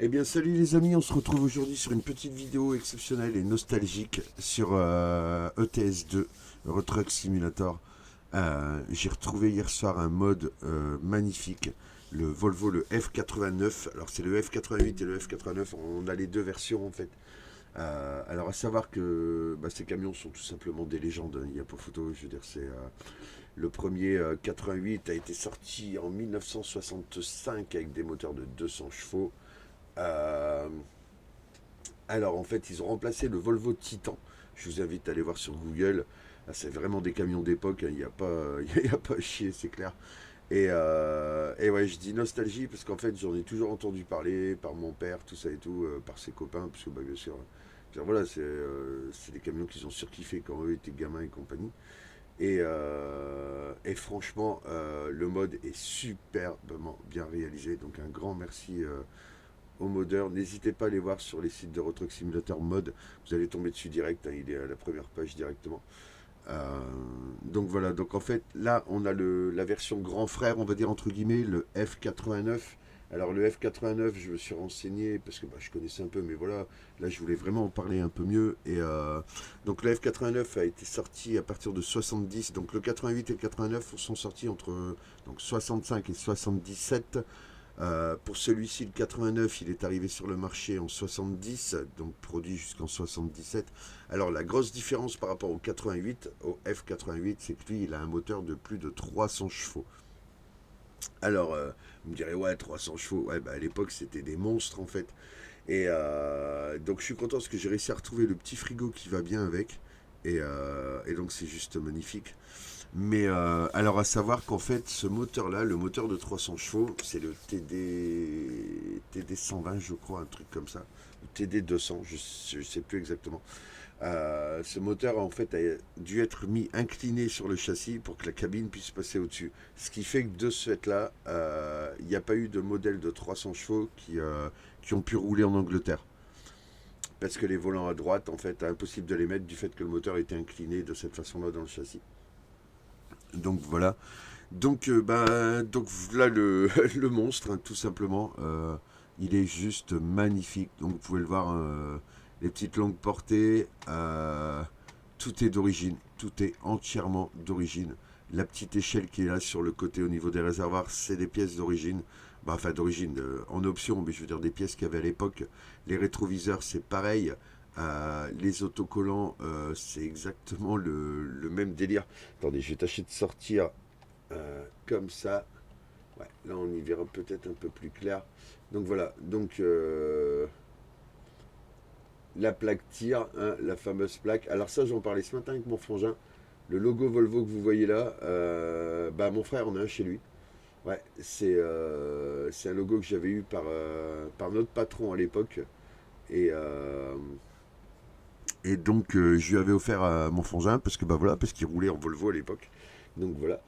Eh bien salut les amis, on se retrouve aujourd'hui sur une petite vidéo exceptionnelle et nostalgique sur ETS2, Euro Truck Simulator. J'ai retrouvé hier soir un mode magnifique, le Volvo le F89. Alors c'est le F88 et le F89, on a les deux versions en fait. Alors à savoir que ces camions sont tout simplement des légendes, hein. Il n'y a pas photo, je veux dire c'est... le premier 88 a été sorti en 1965 avec des moteurs de 200 chevaux. Euh, alors en fait, ils ont remplacé le Volvo Titan. Je vous invite à aller voir sur Google. Ah, c'est vraiment des camions d'époque, hein. Il n'y a pas, il y a pas à chier, c'est clair. Et ouais, je dis nostalgie parce qu'en fait, j'en ai toujours entendu parler par mon père, tout ça et tout, par ses copains, parce que bien sûr, voilà, c'est des camions qu'ils ont surkiffé quand eux étaient gamins et compagnie. Et franchement, le mode est superbement bien réalisé. Donc un grand merci aux modeurs. N'hésitez pas à aller voir sur les sites de Retruck Simulator Mode. Vous allez tomber dessus direct, hein, il est à la première page directement. Donc voilà, donc en fait là on a la version grand frère, on va dire entre guillemets, le F89. Alors le F89, je me suis renseigné parce que je connaissais un peu, mais voilà, là je voulais vraiment en parler un peu mieux. Donc le F89 a été sorti à partir de 70, donc le 88 et le 89 sont sortis entre donc 65 et 77. Pour celui-ci, le 89, il est arrivé sur le marché en 70, donc produit jusqu'en 77. Alors la grosse différence par rapport au 88, au F88, c'est que lui, il a un moteur de plus de 300 chevaux. Alors, vous me direz, ouais, 300 chevaux, ouais, à l'époque, c'était des monstres en fait. Donc je suis content parce que j'ai réussi à retrouver le petit frigo qui va bien avec. Et donc c'est juste magnifique. Mais alors à savoir qu'en fait ce moteur là, le moteur de 300 chevaux, c'est le TD 120 je crois, un truc comme ça, ou TD 200, je sais plus exactement. Ce moteur en fait a dû être mis incliné sur le châssis pour que la cabine puisse passer au-dessus. Ce qui fait que de ce fait là, il n'y a pas eu de modèle de 300 chevaux qui ont pu rouler en Angleterre. Parce que les volants à droite, en fait, impossible de les mettre du fait que le moteur était incliné de cette façon-là dans le châssis. Donc voilà. Donc voilà le monstre, hein, tout simplement. Il est juste magnifique. Donc vous pouvez le voir, les petites longues portées. Tout est d'origine. Tout est entièrement d'origine. La petite échelle qui est là sur le côté au niveau des réservoirs, c'est des pièces d'origine. Enfin d'origine, en option, mais je veux dire des pièces qu'il y avait à l'époque. Les rétroviseurs, c'est pareil. Les autocollants, c'est exactement le même délire. Attendez, je vais tâcher de sortir comme ça. Ouais, là on y verra peut-être un peu plus clair. Donc voilà, donc la plaque tir, hein, la fameuse plaque. Alors ça j'en parlais ce matin avec mon frangin. Le logo Volvo que vous voyez là, mon frère en a un chez lui. Ouais, c'est un logo que j'avais eu par notre patron à l'époque. Et, euh, et donc je lui avais offert à mon frangin parce que voilà, parce qu'il roulait en Volvo à l'époque. Donc voilà.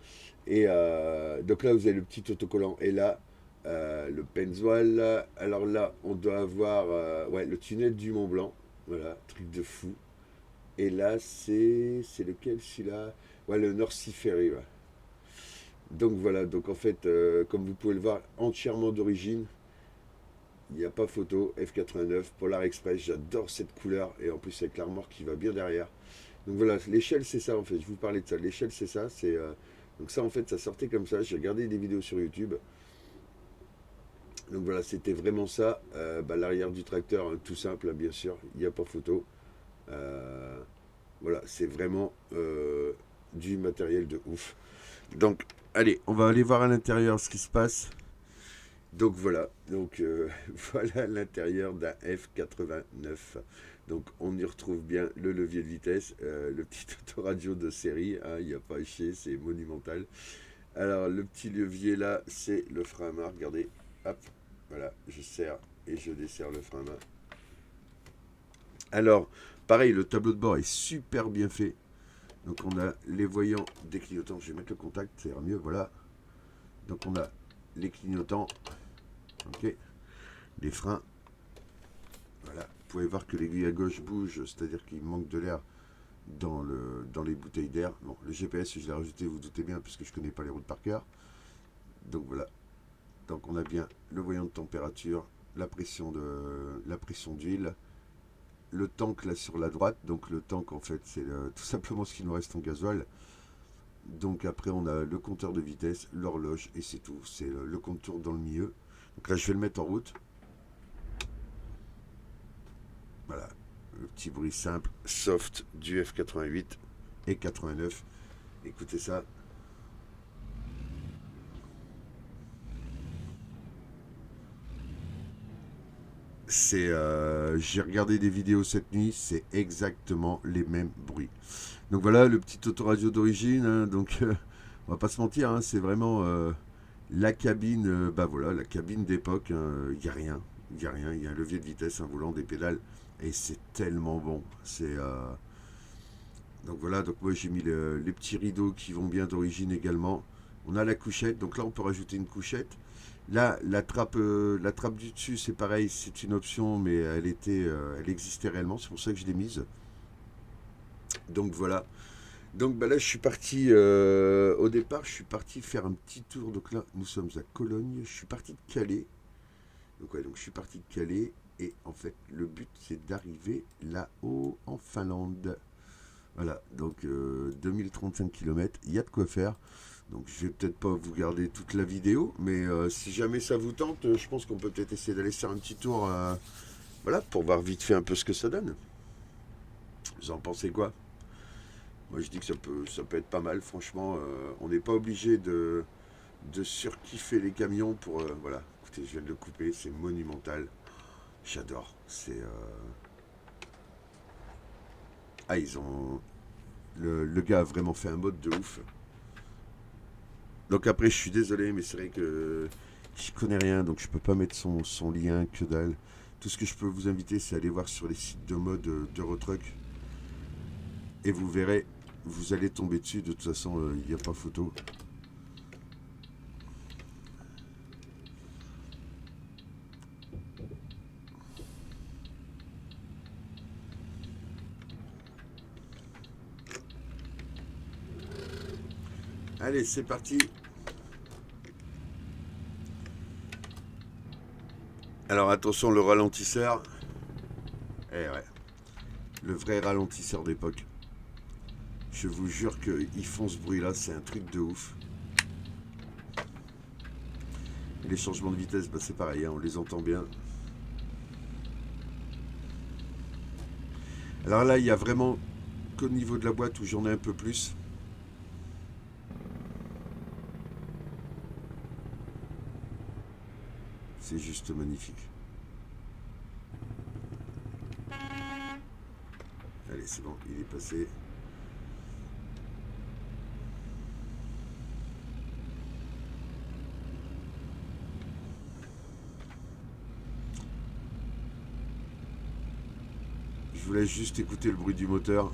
Donc là, vous avez le petit autocollant. Et là, le Pennzoil. Alors là, on doit avoir ouais, le tunnel du Mont Blanc. Voilà, truc de fou. Et là, c'est lequel celui-là? Ouais, le North Sea Ferry. Ouais. Donc voilà, donc en fait, comme vous pouvez le voir, entièrement d'origine. Il n'y a pas photo. F89, Polar Express. J'adore cette couleur. Et en plus, avec l'armoire qui va bien derrière. Donc voilà, l'échelle c'est ça en fait, je vous parlais de ça. L'échelle c'est ça, donc ça en fait ça sortait comme ça, j'ai regardé des vidéos sur YouTube. Donc voilà, c'était vraiment ça. L'arrière du tracteur, hein, tout simple, hein, bien sûr, il n'y a pas photo. Euh, voilà, c'est vraiment du matériel de ouf. Donc allez, on va aller voir à l'intérieur ce qui se passe. Donc voilà, donc voilà l'intérieur d'un F89. Donc on y retrouve bien le levier de vitesse, le petit autoradio de série, hein, il n'y a pas à chier, c'est monumental. Alors le petit levier là, c'est le frein à main, regardez, hop, voilà, je serre et je desserre le frein à main. Alors, pareil, le tableau de bord est super bien fait. Donc on a les voyants des clignotants, je vais mettre le contact, ça ira mieux, voilà. Donc on a les clignotants, ok, les freins. Voilà. Vous pouvez voir que l'aiguille à gauche bouge, c'est-à-dire qu'il manque de l'air dans les bouteilles d'air. Bon, le GPS, je l'ai rajouté, vous, vous doutez bien, puisque je ne connais pas les routes par cœur. Donc voilà. Donc on a bien le voyant de température, la pression d'huile. Le tank là sur la droite, donc le tank en fait c'est tout simplement ce qui nous reste en gasoil. Donc après on a le compteur de vitesse, l'horloge et c'est tout. C'est le compte tourne dans le milieu. Donc là je vais le mettre en route. Voilà, le petit bruit simple, soft du F88 et 89. Écoutez ça. J'ai regardé des vidéos cette nuit, c'est exactement les mêmes bruits. Donc voilà le petit autoradio d'origine. Hein, donc on va pas se mentir, hein, c'est vraiment la cabine. Bah voilà, la cabine d'époque. Il n'y a rien, il y a rien. Il y a un levier de vitesse, un volant, des pédales, et c'est tellement bon. Donc voilà. Donc moi j'ai mis les petits rideaux qui vont bien d'origine également. On a la couchette. Donc là on peut rajouter une couchette. Là, la trappe du dessus, c'est pareil, c'est une option, mais elle existait réellement, c'est pour ça que je l'ai mise. Donc voilà. Donc bah là, je suis parti, au départ, je suis parti faire un petit tour. Donc là, nous sommes à Cologne. Je suis parti de Calais. Donc ouais, donc je suis parti de Calais. Et en fait, le but, c'est d'arriver là-haut en Finlande. Voilà, donc 2035 km, il y a de quoi faire. Donc je vais peut-être pas vous garder toute la vidéo, mais si jamais ça vous tente, je pense qu'on peut peut-être essayer d'aller faire un petit tour, voilà, pour voir vite fait un peu ce que ça donne. Vous en pensez quoi? Moi je dis que ça peut être pas mal, franchement. On n'est pas obligé de surkiffer les camions pour... voilà, écoutez, je viens de le couper, c'est monumental. J'adore. Ah, ils ont... Le gars a vraiment fait un mode de ouf. Donc après, je suis désolé, mais c'est vrai que je connais rien, donc je peux pas mettre son lien, que dalle. Tout ce que je peux vous inviter, c'est aller voir sur les sites de mode d'Eurotruck. Et vous verrez, vous allez tomber dessus. De toute façon, il n'y a pas photo. Allez, c'est parti. Alors attention, le ralentisseur. Eh ouais, le vrai ralentisseur d'époque. Je vous jure qu'ils font ce bruit-là, c'est un truc de ouf. Et les changements de vitesse, bah c'est pareil, hein, on les entend bien. Alors là, il y a vraiment qu'au niveau de la boîte où j'en ai un peu plus. C'est juste magnifique. Allez, c'est bon, il est passé. Je vous laisse juste écouter le bruit du moteur.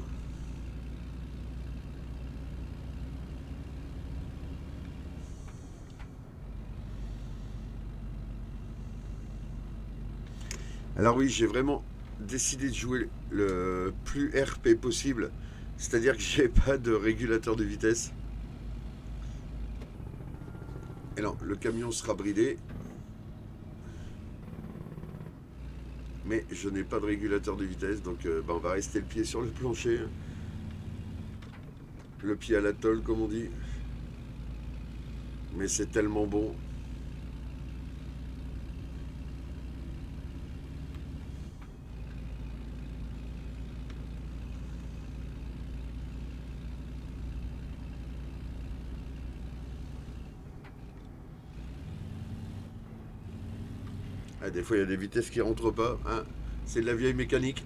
Alors oui, j'ai vraiment décidé de jouer le plus RP possible. C'est-à-dire que j'ai pas de régulateur de vitesse. Et non, le camion sera bridé. Mais je n'ai pas de régulateur de vitesse, donc bah, on va rester le pied sur le plancher. Le pied à la tôle, comme on dit. Mais c'est tellement bon. Ah, des fois, il y a des vitesses qui rentrent pas. Hein. C'est de la vieille mécanique.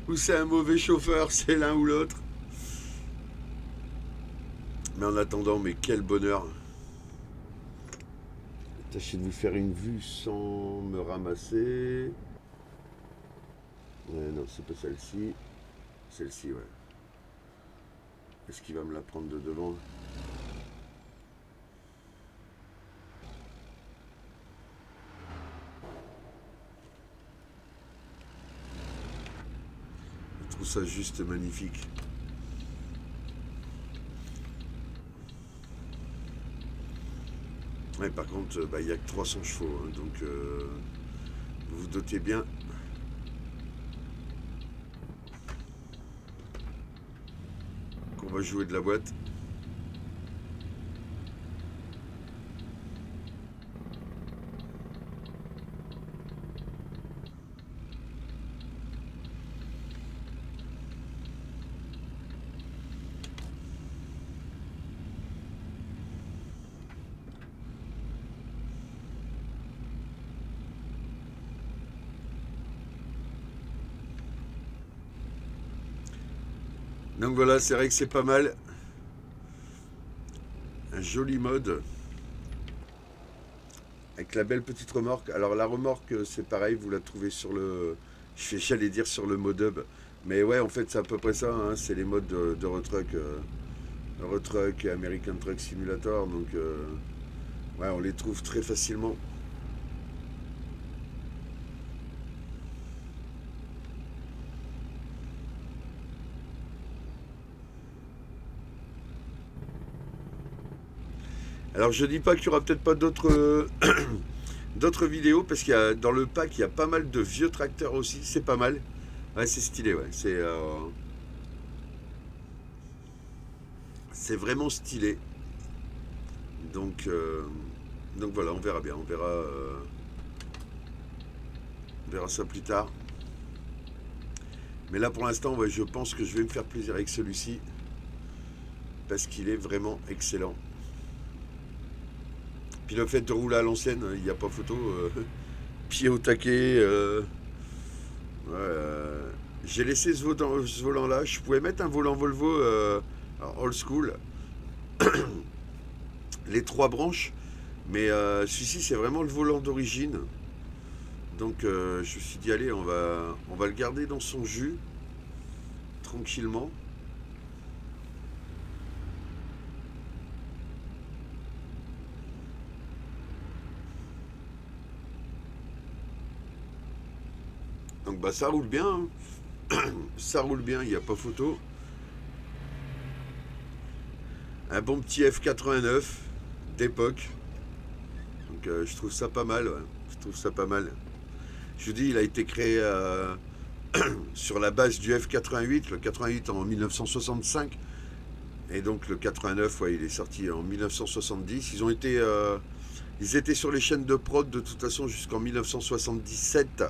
Ou c'est un mauvais chauffeur, c'est l'un ou l'autre. Mais en attendant, mais quel bonheur. Tâchez de vous faire une vue sans me ramasser. Non, c'est pas celle-ci. Celle-ci, ouais. Est-ce qu'il va me la prendre de devant? Je trouve ça juste magnifique. Ouais, par contre, bah, il n'y a que 300 chevaux, hein, donc vous vous doutez bien. Qu'on va jouer de la boîte. Donc voilà, c'est vrai que c'est pas mal. Un joli mode. Avec la belle petite remorque. Alors la remorque, c'est pareil, vous la trouvez sur le... J'allais dire sur le Modub. Mais ouais, en fait, c'est à peu près ça. Hein, c'est les modes de Eurotruck. Eurotruck et American Truck Simulator. Donc, ouais, on les trouve très facilement. Alors, je dis pas qu'il y aura peut-être pas d'autres d'autres vidéos, parce qu'il y a dans le pack, il y a pas mal de vieux tracteurs aussi. C'est pas mal. Ouais, c'est stylé, ouais. C'est vraiment stylé. Donc, donc voilà, on verra bien. On verra ça plus tard. Mais là, pour l'instant, ouais, je pense que je vais me faire plaisir avec celui-ci parce qu'il est vraiment excellent. Puis le fait de rouler à l'ancienne, il n'y a pas photo. Pied au taquet. Ouais, j'ai laissé ce volant-là. Je pouvais mettre un volant Volvo old school, les trois branches. Mais celui-ci, c'est vraiment le volant d'origine. Donc je me suis dit, allez, on va le garder dans son jus, tranquillement. Donc bah ça roule bien, hein. Ça roule bien, il n'y a pas photo. Un bon petit F89 d'époque. Donc je trouve ça pas mal, ouais. Je trouve ça pas mal. Je vous dis, il a été créé sur la base du F88, le 88 en 1965. Et donc le 89, ouais, il est sorti en 1970. Ils étaient sur les chaînes de prod de toute façon jusqu'en 1977.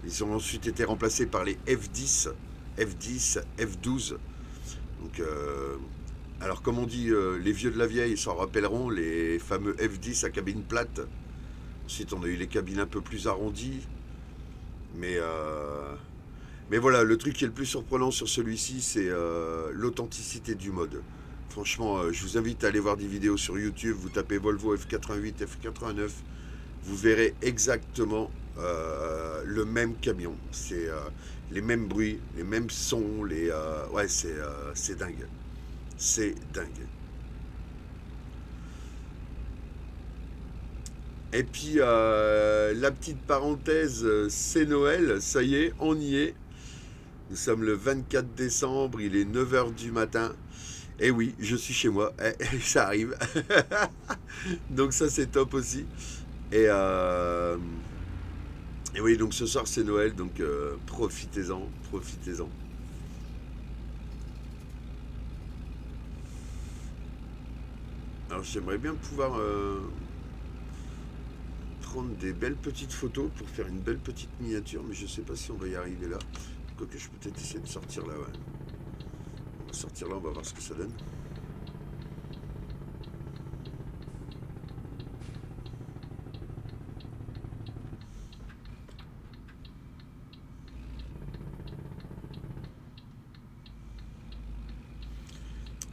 Ils ont ensuite été remplacés par les F10, F10, F12. Donc, alors comme on dit, les vieux de la vieille s'en rappelleront, les fameux F10 à cabine plate. Ensuite, on a eu les cabines un peu plus arrondies. Mais, mais voilà, le truc qui est le plus surprenant sur celui-ci, c'est l'authenticité du mode. Franchement, je vous invite à aller voir des vidéos sur YouTube. Vous tapez Volvo F88, F89. Vous verrez exactement le même camion. C'est les mêmes bruits, les mêmes sons. Ouais, c'est dingue. C'est dingue. Et puis, la petite parenthèse, c'est Noël. Ça y est, on y est. Nous sommes le 24 décembre, il est 9 heures du matin. Et oui, je suis chez moi. Ça arrive. Donc ça, c'est top aussi. Et, et oui, donc ce soir, c'est Noël. Donc profitez-en, profitez-en. Alors j'aimerais bien pouvoir prendre des belles petites photos pour faire une belle petite miniature, mais je sais pas si on va y arriver là. Quoique je peux peut-être essayer de sortir là, ouais. On va sortir là, on va voir ce que ça donne.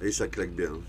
Et ça claque bien, hein.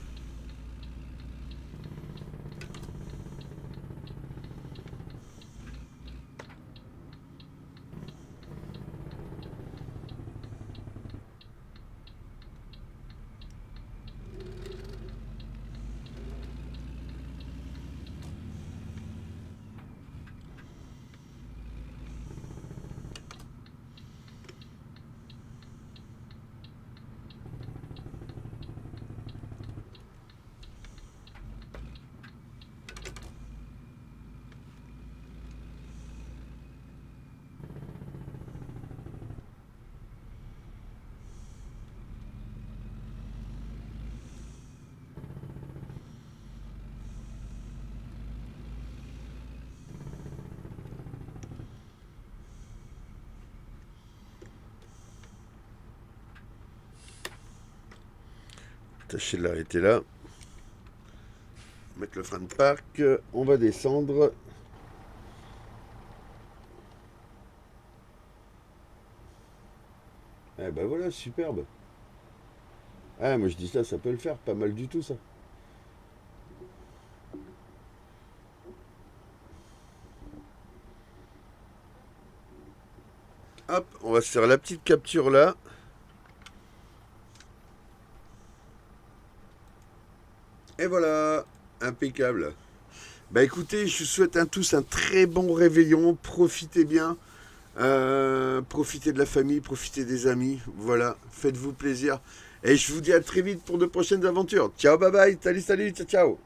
tâcher de l'arrêter là. Mettre le frein de parc. On va descendre. Eh ben voilà, superbe. Ah, moi je dis ça peut le faire. Pas mal du tout ça. Hop, on va se faire la petite capture là. Et voilà, impeccable. Bah écoutez, je vous souhaite à tous un très bon réveillon. Profitez bien. Profitez de la famille, profitez des amis. Voilà, faites-vous plaisir. Et je vous dis à très vite pour de prochaines aventures. Ciao, bye bye. Salut, salut, ciao, ciao.